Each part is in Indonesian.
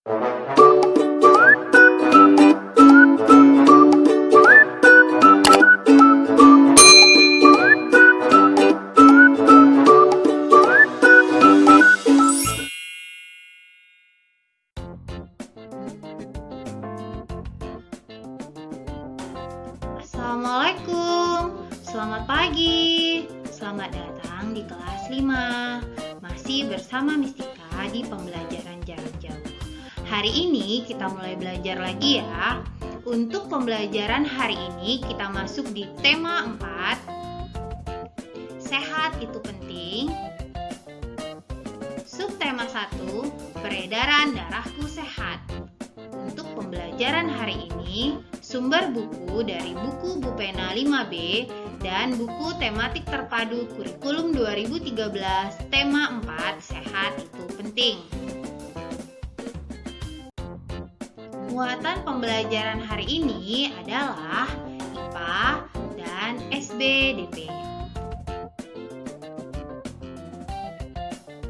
Assalamualaikum, selamat pagi. Selamat datang di kelas 5. Masih bersama Mistika di pembelajaran jarak jauh. Hari ini kita mulai belajar lagi ya. Untuk pembelajaran hari ini kita masuk di tema 4. Sehat itu penting. Subtema 1, peredaran darahku sehat. Untuk pembelajaran hari ini, sumber buku dari buku Bupena 5B dan buku tematik terpadu kurikulum 2013 tema 4 sehat itu penting. Muatan pembelajaran hari ini adalah IPA dan SBDP.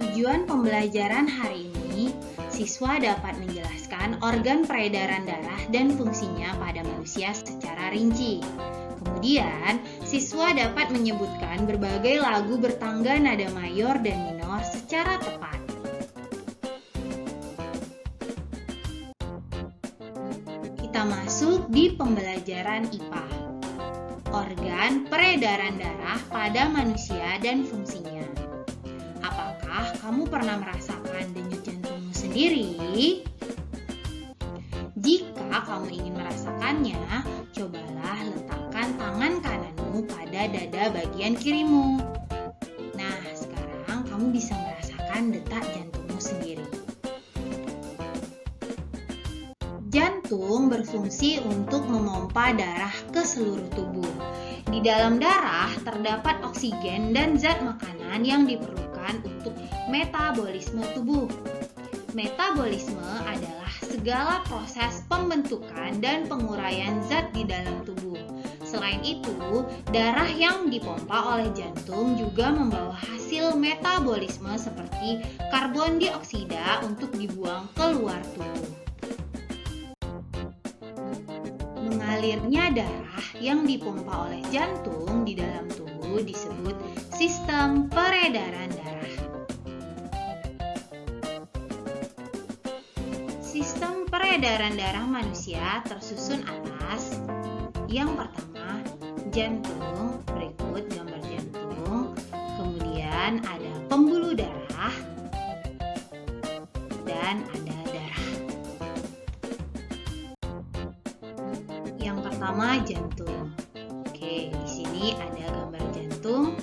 Tujuan pembelajaran hari ini, siswa dapat menjelaskan organ peredaran darah dan fungsinya pada manusia secara rinci. Kemudian, siswa dapat menyebutkan berbagai lagu bertangga nada mayor dan minor secara tepat. Kita masuk di pembelajaran IPA. Organ peredaran darah pada manusia dan fungsinya. Apakah kamu pernah merasakan denyut jantungmu sendiri? Jika kamu ingin merasakannya, cobalah letakkan tangan kananmu pada dada bagian kirimu. Nah, sekarang kamu bisa merasakan detak jantungmu sendiri. Jantung berfungsi untuk memompa darah ke seluruh tubuh. Di dalam darah terdapat oksigen dan zat makanan yang diperlukan untuk metabolisme tubuh. Metabolisme adalah segala proses pembentukan dan penguraian zat di dalam tubuh. Selain itu, darah yang dipompa oleh jantung juga membawa hasil metabolisme seperti karbon dioksida untuk dibuang keluar tubuh. Mengalirnya darah yang dipompa oleh jantung di dalam tubuh disebut sistem peredaran darah. Sistem peredaran darah manusia tersusun atas. Yang pertama, jantung, berikut gambar jantung. Kemudian ada pembuluh darah dan ada darah. Yang pertama, jantung. Oke, di sini ada gambar jantung.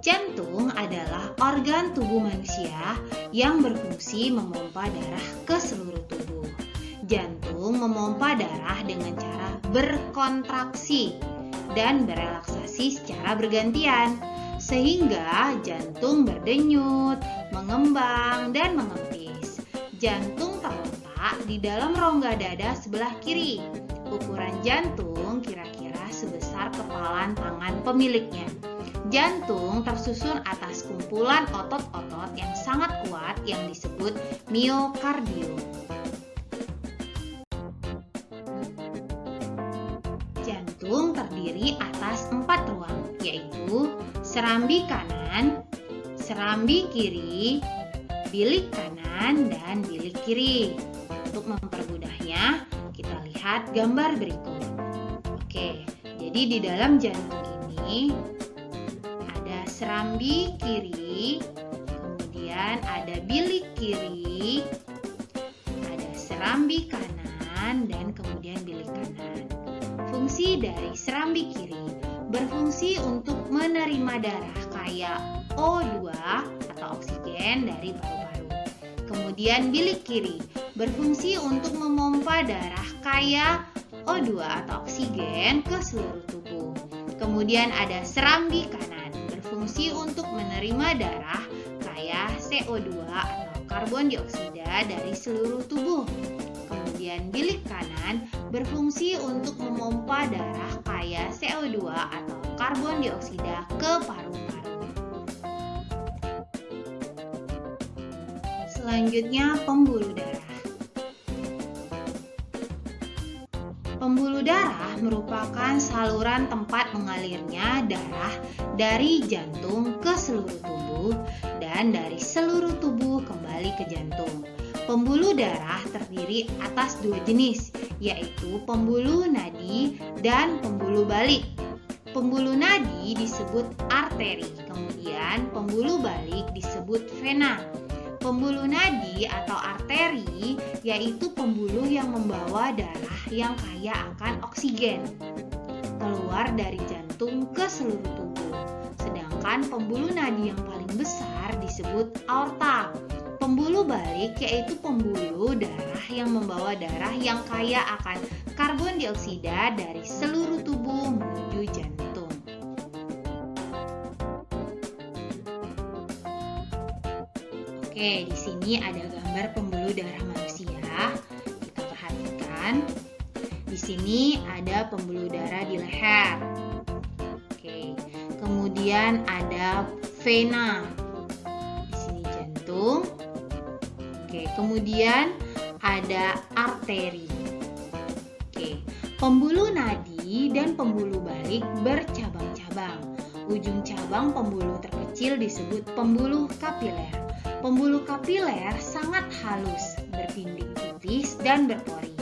Jantung adalah organ tubuh manusia yang berfungsi memompa darah ke seluruh tubuh. Jantung memompa darah dengan cara berkontraksi dan berelaksasi secara bergantian, sehingga jantung berdenyut, mengembang, dan mengempis. Jantung terletak di dalam rongga dada sebelah kiri. Ukuran jantung kira-kira sebesar kepalan tangan pemiliknya. Jantung tersusun atas kumpulan otot-otot yang sangat kuat yang disebut miokardium. Jantung terdiri atas 4 ruang, yaitu serambi kanan, serambi kiri, bilik kanan, dan bilik kiri. Untuk mempermudahnya, kita lihat gambar berikut. Oke, jadi di dalam jantung ini ada serambi kiri, kemudian ada bilik kiri, ada serambi kanan, dan kemudian bilik kanan. Fungsi dari serambi kiri berfungsi untuk menerima darah kayak O2 atau oksigen dari paru-paru. Kemudian bilik kiri berfungsi untuk memompa darah kaya O2 atau oksigen ke seluruh tubuh. Kemudian ada serambi kanan berfungsi untuk menerima darah kaya CO2 atau karbon dioksida dari seluruh tubuh. Kemudian bilik kanan berfungsi untuk memompa darah kaya CO2 atau karbon dioksida ke paru-paru. Selanjutnya, pembuluh darah. Pembuluh darah merupakan saluran tempat mengalirnya darah dari jantung ke seluruh tubuh dan dari seluruh tubuh kembali ke jantung. Pembuluh darah terdiri atas dua jenis, yaitu pembuluh nadi dan pembuluh balik. Pembuluh nadi disebut arteri, kemudian pembuluh balik disebut vena. Pembuluh nadi atau arteri yaitu pembuluh yang membawa darah yang kaya akan oksigen keluar dari jantung ke seluruh tubuh. Sedangkan pembuluh nadi yang paling besar disebut aorta. Pembuluh balik yaitu pembuluh darah yang membawa darah yang kaya akan karbon dioksida dari seluruh tubuh menuju jantung. Oke, di sini ada gambar pembuluh darah manusia. Kita perhatikan. Di sini ada pembuluh darah di leher. Oke, kemudian ada vena. Di sini jantung. Oke, kemudian ada arteri. Oke, pembuluh nadi dan pembuluh balik bercabang-cabang. Ujung cabang pembuluh terkecil disebut pembuluh kapiler. Pembuluh kapiler sangat halus, berdinding tipis dan berpori.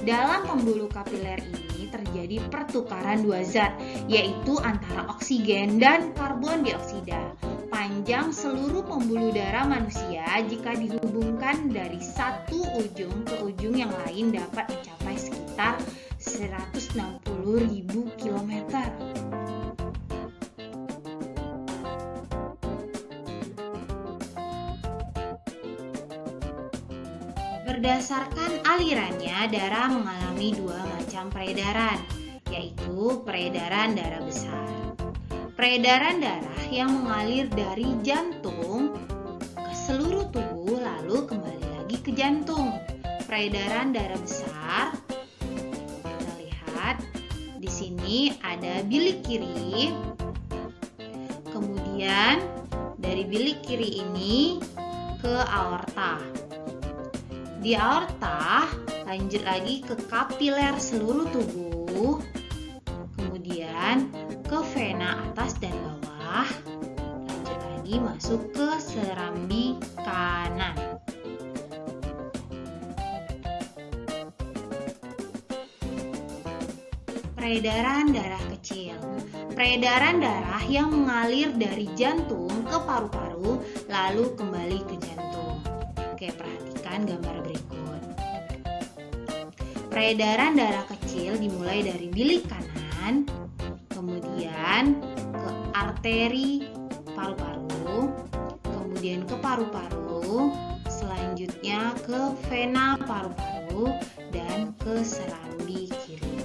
Dalam pembuluh kapiler ini terjadi pertukaran dua zat, yaitu antara oksigen dan karbon dioksida. Panjang seluruh pembuluh darah manusia jika dihubungkan dari satu ujung ke ujung yang lain dapat mencapai sekitar 160.000 km. Berdasarkan alirannya, darah mengalami dua macam peredaran, yaitu peredaran darah besar. Peredaran darah yang mengalir dari jantung ke seluruh tubuh lalu kembali lagi ke jantung. Peredaran darah besar, kita lihat di sini ada bilik kiri. Kemudian dari bilik kiri ini ke aorta. Di aorta lanjut lagi ke kapiler seluruh tubuh, kemudian ke vena atas dan bawah, lanjut lagi masuk ke serambi kanan. Peredaran darah kecil. Peredaran darah yang mengalir dari jantung ke paru-paru lalu kembali ke jantung. Oke, perhatikan gambar berikut. Peredaran darah kecil dimulai dari bilik kanan, kemudian ke arteri paru-paru, kemudian ke paru-paru, selanjutnya ke vena paru-paru, dan ke serambi kiri.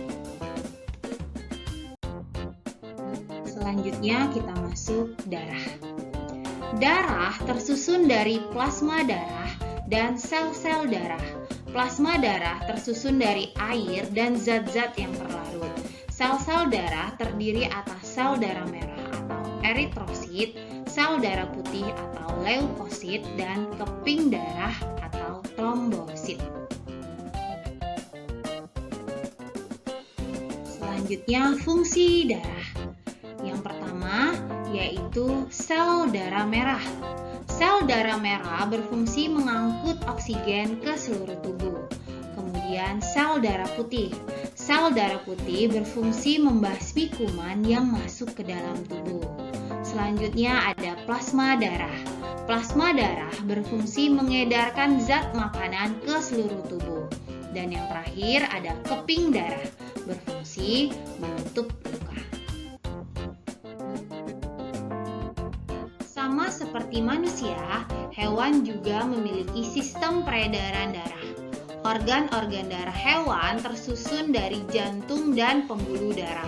Selanjutnya kita masuk darah. Darah tersusun dari plasma darah dan sel-sel darah. Plasma darah tersusun dari air dan zat-zat yang terlarut. Sel-sel darah terdiri atas sel darah merah atau eritrosit, sel darah putih atau leukosit, dan keping darah atau trombosit. Selanjutnya, fungsi darah. Yang pertama yaitu sel darah merah. Sel darah merah berfungsi mengangkut oksigen ke seluruh tubuh. Kemudian sel darah putih. Sel darah putih berfungsi membasmi kuman yang masuk ke dalam tubuh. Selanjutnya ada plasma darah. Plasma darah berfungsi mengedarkan zat makanan ke seluruh tubuh. Dan yang terakhir ada keping darah, berfungsi menutup luka. Sama seperti manusia, hewan juga memiliki sistem peredaran darah. Organ-organ darah hewan tersusun dari jantung dan pembuluh darah.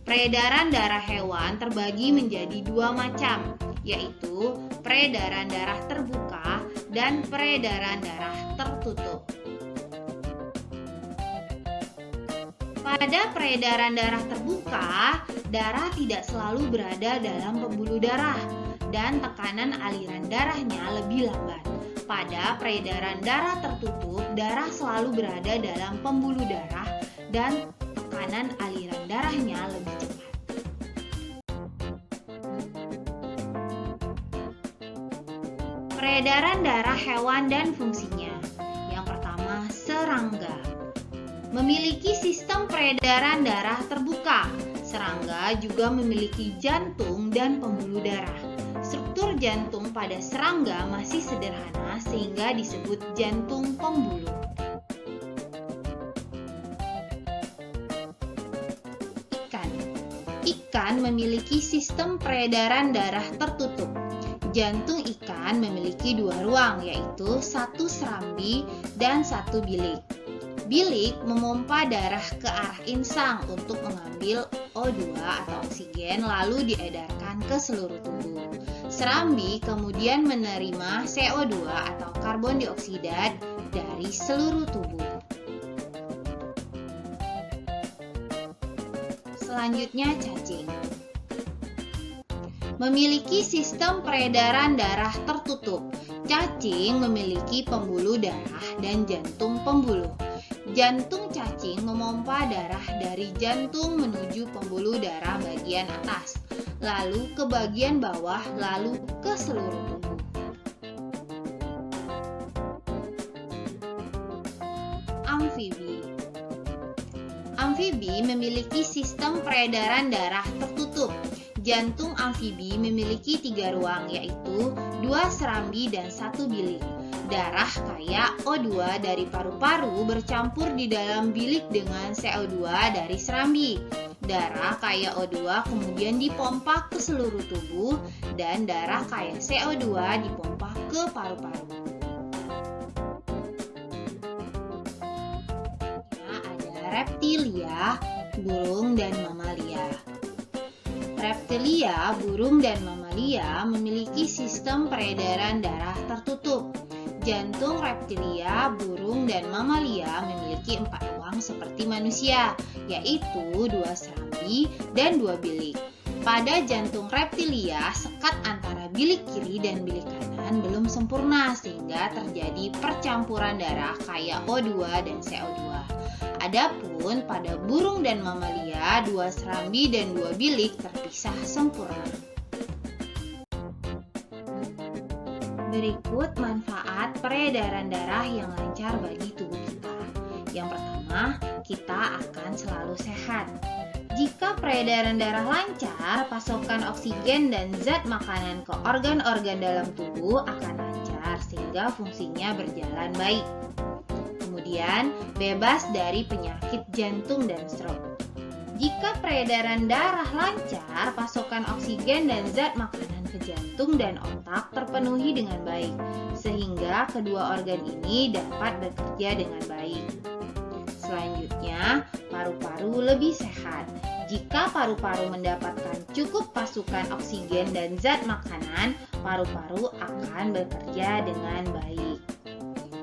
Peredaran darah hewan terbagi menjadi dua macam, yaitu peredaran darah terbuka dan peredaran darah tertutup. Pada peredaran darah terbuka, darah tidak selalu berada dalam pembuluh darah dan tekanan aliran darahnya lebih lambat. Pada peredaran darah tertutup, darah selalu berada dalam pembuluh darah dan tekanan aliran darahnya lebih cepat. Peredaran darah hewan dan fungsinya. Yang pertama, serangga. Memiliki sistem peredaran darah terbuka. Serangga juga memiliki jantung dan pembuluh darah. Struktur jantung pada serangga masih sederhana sehingga disebut jantung pembuluh. Ikan memiliki sistem peredaran darah tertutup. Jantung ikan memiliki dua ruang, yaitu satu serambi dan satu bilik. Bilik memompa darah ke arah insang untuk mengambil O2 atau oksigen lalu diedarkan ke seluruh tubuh. Serambi kemudian menerima CO2 atau karbon dioksida dari seluruh tubuh. Selanjutnya cacing. Memiliki sistem peredaran darah tertutup. Cacing memiliki pembuluh darah dan jantung pembuluh. Jantung cacing memompa darah dari jantung menuju pembuluh darah bagian atas, lalu ke bagian bawah, lalu ke seluruh tubuh. Amfibi. Amfibi memiliki sistem peredaran darah tertutup. Jantung amfibi memiliki 3 ruang, yaitu 2 serambi dan 1 bilik. Darah kaya O2 dari paru-paru bercampur di dalam bilik dengan CO2 dari serambi. Darah kaya O2 kemudian dipompa ke seluruh tubuh dan darah kaya CO2 dipompa ke paru-paru. Ada reptilia, burung, dan mamalia. Reptilia, burung, dan mamalia memiliki sistem peredaran darah tertutup. Jantung reptilia, burung, dan mamalia memiliki 4 ruang seperti manusia, yaitu 2 serambi dan 2 bilik. Pada jantung reptilia, sekat antara bilik kiri dan bilik kanan belum sempurna sehingga terjadi percampuran darah kaya O2 dan CO2. Adapun pada burung dan mamalia, 2 serambi dan 2 bilik terpisah sempurna. Berikut manfaat peredaran darah yang lancar bagi tubuh kita. Yang pertama, kita akan selalu sehat. Jika peredaran darah lancar, pasokan oksigen dan zat makanan ke organ-organ dalam tubuh akan lancar sehingga fungsinya berjalan baik. Kemudian, bebas dari penyakit jantung dan stroke. Jika peredaran darah lancar, pasokan oksigen dan zat makanan ke jantung dan otak terpenuhi dengan baik, sehingga kedua organ ini dapat bekerja dengan baik. Selanjutnya, paru-paru lebih sehat. Jika paru-paru mendapatkan cukup pasukan oksigen dan zat makanan, paru-paru akan bekerja dengan baik.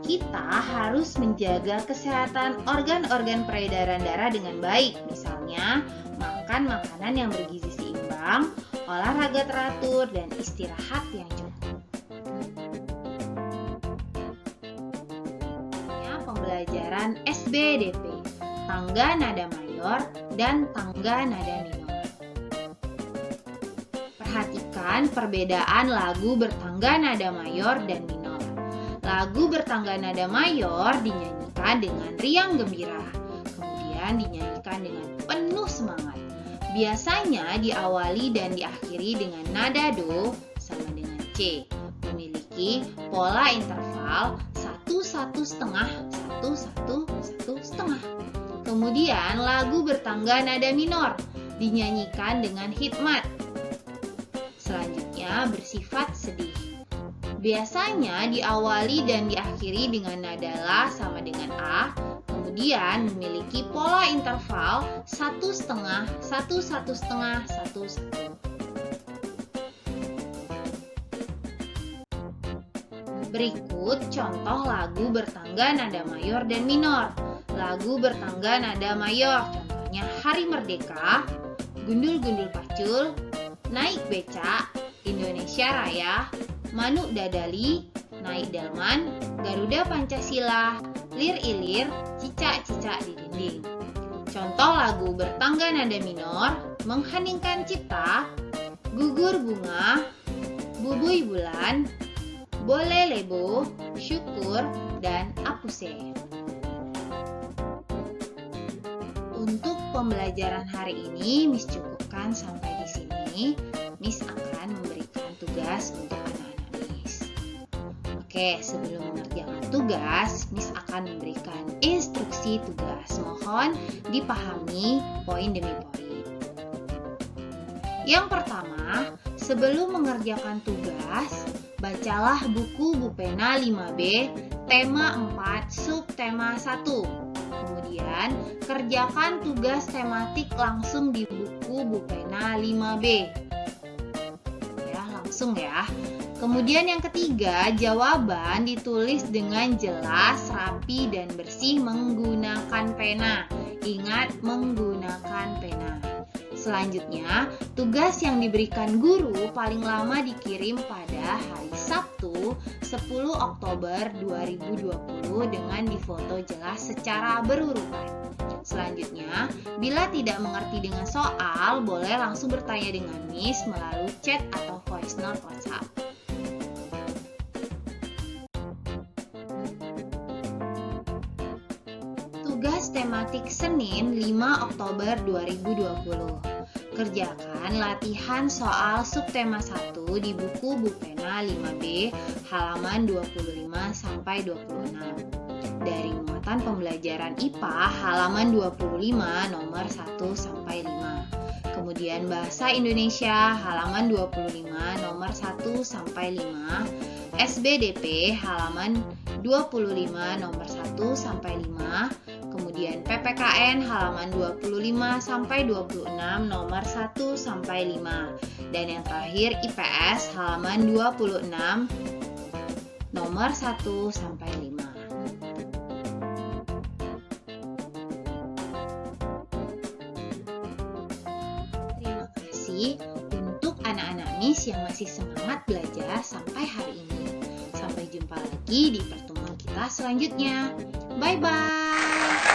Kita harus menjaga kesehatan organ-organ peredaran darah dengan baik, misalnya makan makanan yang bergizi seimbang, olahraga teratur, dan istirahat yang cukup. Pembelajaran SBDP, tangga nada mayor dan tangga nada minor. Perhatikan perbedaan lagu bertangga nada mayor dan minor. Lagu bertangga nada mayor dinyanyikan dengan riang gembira, kemudian dinyanyikan dengan penuh semangat. Biasanya diawali dan diakhiri dengan nada do sama dengan C, memiliki pola interval 1-1,5, 1-1-1,5. Kemudian lagu bertangga nada minor dinyanyikan dengan hikmat. Selanjutnya bersifat sedih. Biasanya diawali dan diakhiri dengan nada la sama dengan A, kemudian memiliki pola interval 1,5, 1-1,5, 1-1. Berikut contoh lagu bertangga nada mayor dan minor. Lagu bertangga nada mayor, contohnya Hari Merdeka, Gundul-gundul pacul, Naik becak, Indonesia Raya, Manuk Dadali, naik delman, Garuda Pancasila, lir ilir, cicak-cicak di dinding. Contoh lagu bertangga nada minor, mengheningkan cipta, gugur bunga, bubui bulan, boleh lebo, syukur, dan apuse. Untuk pembelajaran hari ini, Miss cukupkan sampai di sini. Miss akan memberikan tugas untuk anak-anak Miss. Oke, sebelum mengerjakan tugas, Miss akan memberikan instruksi tugas. Mohon dipahami poin demi poin. Yang pertama, sebelum mengerjakan tugas, bacalah buku Bupena 5B, tema 4, subtema 1. Kemudian, kerjakan tugas tematik langsung di buku Bupena 5B. Ya, langsung ya. Kemudian yang ketiga, jawaban ditulis dengan jelas, rapi, dan bersih menggunakan pena. Ingat, menggunakan pena. Selanjutnya, tugas yang diberikan guru paling lama dikirim pada hari Sabtu 10 Oktober 2020 dengan difoto jelas secara berurutan. Selanjutnya, bila tidak mengerti dengan soal, boleh langsung bertanya dengan Miss melalui chat atau voice note WhatsApp. Tugas tematik Senin 5 Oktober 2020. Kerjakan latihan soal subtema 1 di buku Bupena 5B halaman 25-26 dari muatan pembelajaran IPA halaman 25 nomor 1-5. Kemudian bahasa Indonesia halaman 25 nomor 1-5, SBDP halaman 25 nomor 1-5, kemudian PPKN halaman 25-26 nomor 1-5, dan yang terakhir IPS halaman 26 nomor 1-5. Terima kasih untuk anak-anak Miss yang masih semangat belajar sampai hari ini. Sampai jumpa lagi di pertemuan kita selanjutnya. Bye-bye!